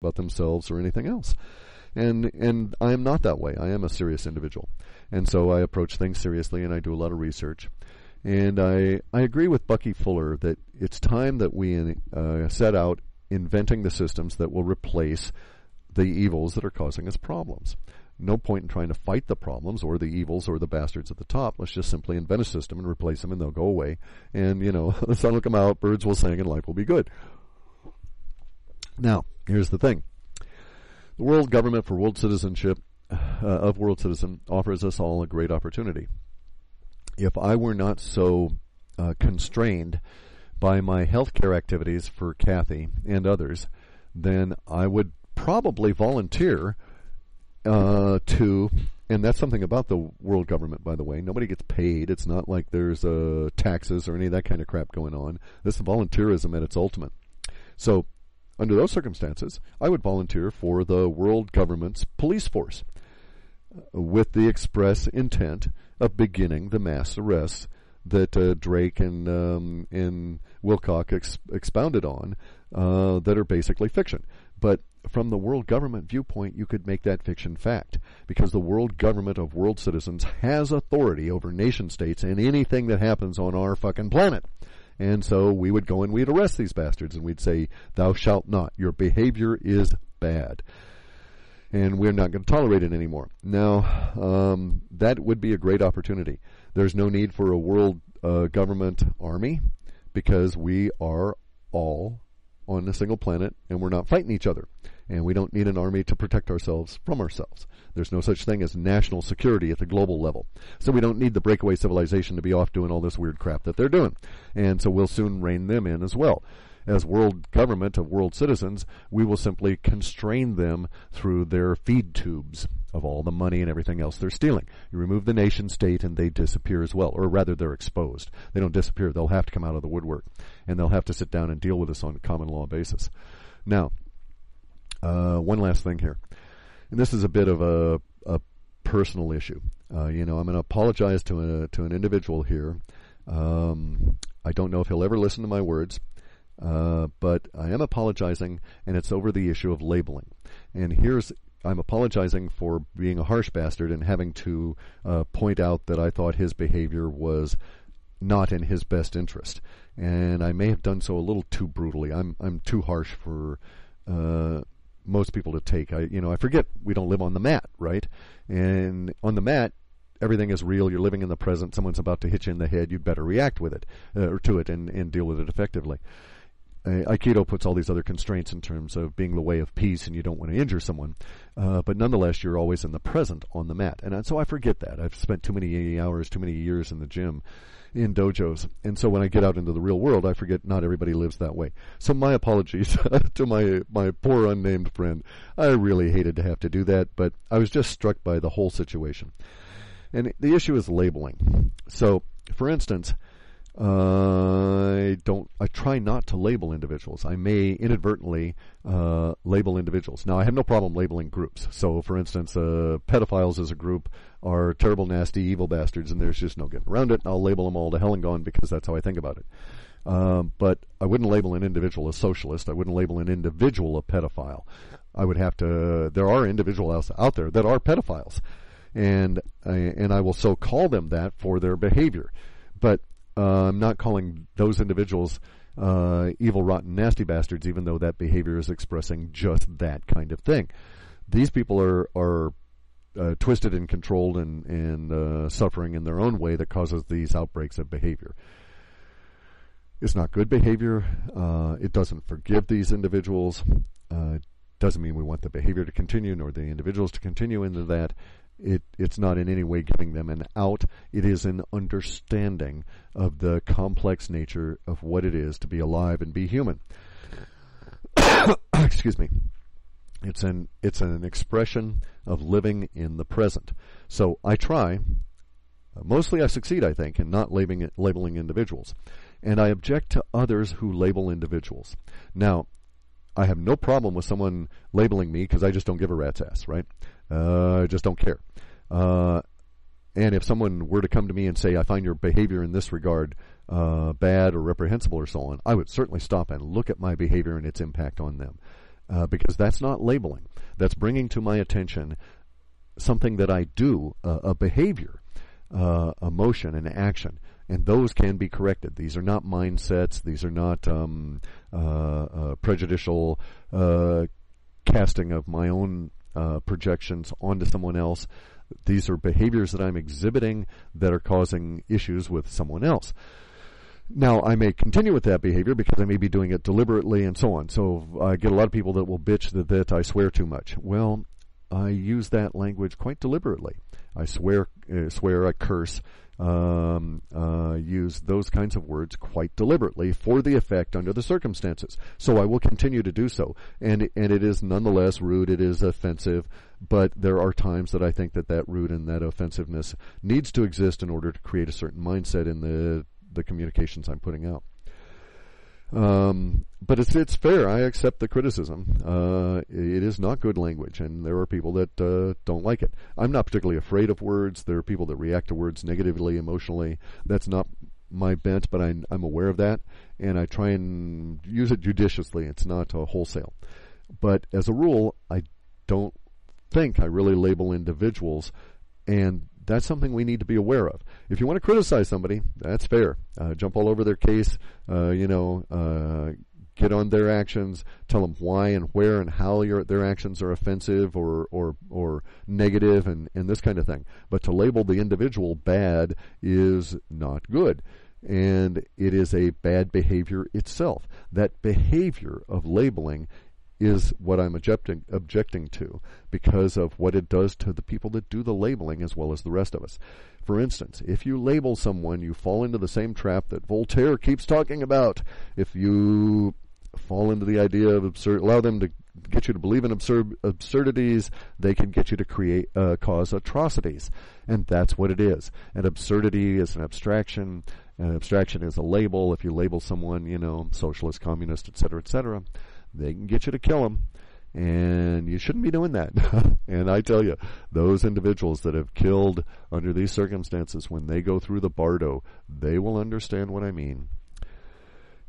about themselves or anything else. And I am not that way. I am a serious individual. And so I approach things seriously, and I do a lot of research. And I agree with Bucky Fuller that it's time that we set out inventing the systems that will replace the evils that are causing us problems. No point in trying to fight the problems or the evils or the bastards at the top. Let's just simply invent a system and replace them, and they'll go away. And, the sun will come out, birds will sing, and life will be good. Now, here's the thing. The World Government for World Citizenship of World Citizen offers us all a great opportunity. If I were not so constrained by my healthcare activities for Kathy and others, then I would probably volunteer to, and that's something about the world government, by the way. Nobody gets paid. It's not like there's taxes or any of that kind of crap going on. This is volunteerism at its ultimate. So, under those circumstances, I would volunteer for the world government's police force with the express intent of beginning the mass arrests that Drake and Wilcock expounded on that are basically fiction. But from the world government viewpoint, you could make that fiction fact, because the world government of world citizens has authority over nation states and anything that happens on our fucking planet. And so we would go and we'd arrest these bastards, and we'd say, thou shalt not. Your behavior is bad. And we're not going to tolerate it anymore. Now, that would be a great opportunity. There's no need for a world government army, because we are all on a single planet, and we're not fighting each other. And we don't need an army to protect ourselves from ourselves. There's no such thing as national security at the global level. So we don't need the breakaway civilization to be off doing all this weird crap that they're doing. And so we'll soon rein them in as well. As world government of world citizens, we will simply constrain them through their feed tubes of all the money and everything else they're stealing. You remove the nation state and they disappear as well, or rather they're exposed. They don't disappear. They'll have to come out of the woodwork, and they'll have to sit down and deal with us on a common law basis. Now, one last thing here, and this is a bit of a personal issue. I'm going to apologize to an individual here. I don't know if he'll ever listen to my words. But I am apologizing, and it's over the issue of labeling. And I'm apologizing for being a harsh bastard and having to point out that I thought his behavior was not in his best interest. And I may have done so a little too brutally. I'm too harsh for most people to take. I forget we don't live on the mat, right? And on the mat, everything is real. You're living in the present. Someone's about to hit you in the head. You'd better react with it, or to it, and deal with it effectively. Aikido puts all these other constraints in terms of being the way of peace, and you don't want to injure someone. But nonetheless, you're always in the present on the mat. And so I forget that. I've spent too many hours, too many years in the gym, in dojos. And so when I get out into the real world, I forget not everybody lives that way. So my apologies to my poor unnamed friend. I really hated to have to do that, but I was just struck by the whole situation. And the issue is labeling. So, for instance, I try not to label individuals. I may inadvertently label individuals. Now, I have no problem labeling groups. So, for instance, pedophiles as a group are terrible, nasty, evil bastards, and there's just no getting around it. I'll label them all to hell and gone because that's how I think about it. But I wouldn't label an individual a socialist. I wouldn't label an individual a pedophile. I would have to. There are individuals out there that are pedophiles, and I will so call them that for their behavior. But I'm not calling those individuals evil, rotten, nasty bastards, even though that behavior is expressing just that kind of thing. These people are twisted and controlled and suffering in their own way that causes these outbreaks of behavior. It's not good behavior. It doesn't forgive these individuals. It doesn't mean we want the behavior to continue nor the individuals to continue into that. It's not in any way giving them an out. It is an understanding of the complex nature of what it is to be alive and be human. Excuse me. It's an expression of living in the present. So I try, mostly I succeed, I think, in not labeling individuals. And I object to others who label individuals. Now, I have no problem with someone labeling me because I just don't give a rat's ass, right? I just don't care. And if someone were to come to me and say, I find your behavior in this regard bad or reprehensible or so on, I would certainly stop and look at my behavior and its impact on them. because that's not labeling. That's bringing to my attention something that I do, a behavior, a motion, an action. And those can be corrected. These are not mindsets. These are not prejudicial casting of my own projections onto someone else. These are behaviors that I'm exhibiting that are causing issues with someone else. Now, I may continue with that behavior because I may be doing it deliberately and so on. So I get a lot of people that will bitch that I swear too much. Well, I use that language quite deliberately. I swear, I curse, use those kinds of words quite deliberately for the effect under the circumstances. So I will continue to do so. And it is nonetheless rude, it is offensive, but there are times that I think that rude and that offensiveness needs to exist in order to create a certain mindset in the communications I'm putting out. But it's fair. I accept the criticism. It is not good language, and there are people that don't like it. I'm not particularly afraid of words. There are people that react to words negatively, emotionally. That's not my bent, but I'm aware of that, and I try and use it judiciously. It's not wholesale. But as a rule, I don't think I really label individuals, and that's something we need to be aware of. If you want to criticize somebody, that's fair. Jump all over their case, get on their actions, tell them why and where and how their actions are offensive or negative and this kind of thing. But to label the individual bad is not good. And it is a bad behavior itself. That behavior of labeling is what I'm objecting to because of what it does to the people that do the labeling as well as the rest of us. For instance, if you label someone, you fall into the same trap that Voltaire keeps talking about. If you fall into the idea of allow them to get you to believe in absurdities, they can get you to cause atrocities. And that's what it is. An absurdity is an abstraction. An abstraction is a label. If you label someone, socialist, communist, etc., they can get you to kill them, and you shouldn't be doing that. And I tell you, those individuals that have killed under these circumstances, when they go through the bardo, they will understand what I mean.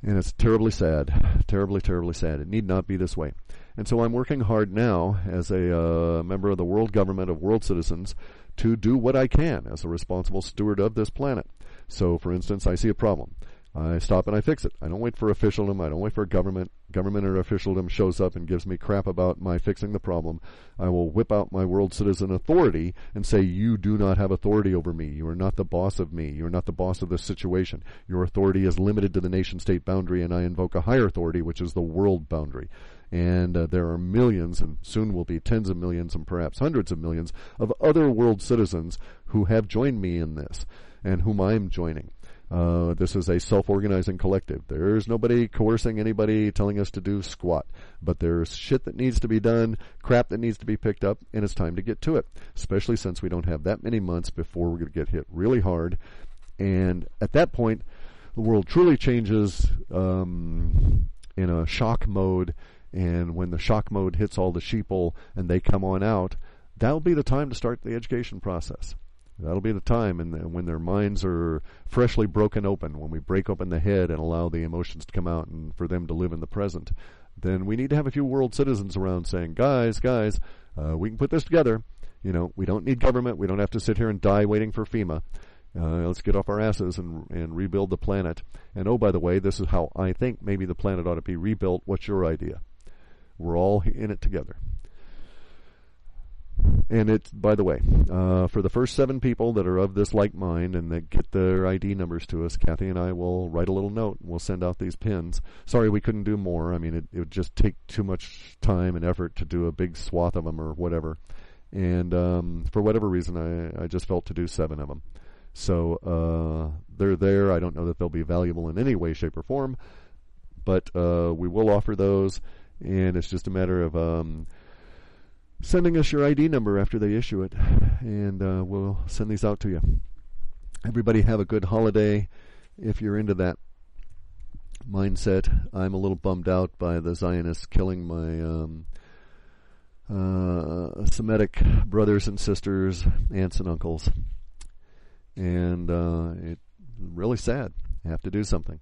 And it's terribly sad, terribly, terribly sad. It need not be this way. And so I'm working hard now as a member of the world government of world citizens to do what I can as a responsible steward of this planet. So, for instance, I see a problem. I stop and I fix it. I don't wait for officialdom. I don't wait for government. Government or officialdom shows up and gives me crap about my fixing the problem. I will whip out my world citizen authority and say, you do not have authority over me. You are not the boss of me. You are not the boss of this situation. Your authority is limited to the nation-state boundary, and I invoke a higher authority, which is the world boundary. And there are millions, and soon will be tens of millions and perhaps hundreds of millions of other world citizens who have joined me in this and whom I am joining. This is a self-organizing collective. There's nobody coercing anybody, telling us to do squat. But there's shit that needs to be done, crap that needs to be picked up, and it's time to get to it, especially since we don't have that many months before we're going to get hit really hard. And at that point, the world truly changes in a shock mode, and when the shock mode hits all the sheeple and they come on out, that'll be the time to start the education process. That'll be the time, and when their minds are freshly broken open, when we break open the head and allow the emotions to come out and for them to live in the present, then we need to have a few world citizens around saying, guys, we can put this together. We don't need government. We don't have to sit here and die waiting for FEMA. Let's get off our asses and rebuild the planet. And oh, by the way, this is how I think maybe the planet ought to be rebuilt. What's your idea? We're all in it together. And it's, by the way, for the first 7 people that are of this like mind and that get their ID numbers to us, Kathy and I will write a little note and we'll send out these pins. Sorry we couldn't do more. I mean, it would just take too much time and effort to do a big swath of them or whatever. And for whatever reason, I just felt to do 7 of them. So they're there. I don't know that they'll be valuable in any way, shape, or form, but we will offer those, and it's just a matter of sending us your ID number after they issue it, and we'll send these out to you. Everybody have a good holiday. If you're into that mindset, I'm a little bummed out by the Zionists killing my Semitic brothers and sisters, aunts and uncles. And it's really sad. I have to do something.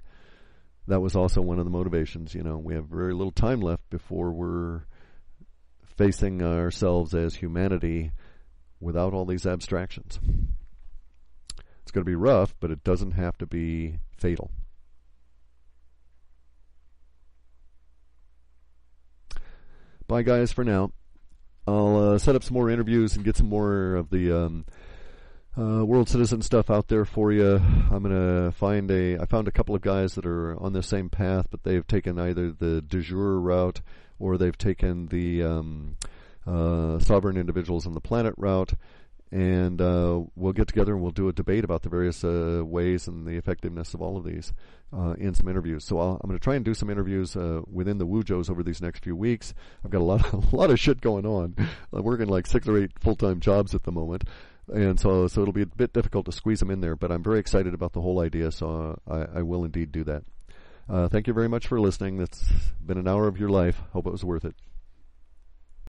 that was also one of the motivations. We have very little time left before we're facing ourselves as humanity without all these abstractions. It's going to be rough, but it doesn't have to be fatal. Bye, guys, for now. I'll set up some more interviews and get some more of the world citizen stuff out there for you. I'm going to I found a couple of guys that are on the same path, but they've taken either the de jure route or they've taken the sovereign individuals on the planet route. And we'll get together and we'll do a debate about the various ways and the effectiveness of all of these in some interviews. So I'm going to try and do some interviews within the Wujos over these next few weeks. I've got a lot of shit going on. I'm working like 6 or 8 full-time jobs at the moment. And so it'll be a bit difficult to squeeze them in there, but I'm very excited about the whole idea, so I will indeed do that. Thank you very much for listening. It's been an hour of your life. Hope it was worth it.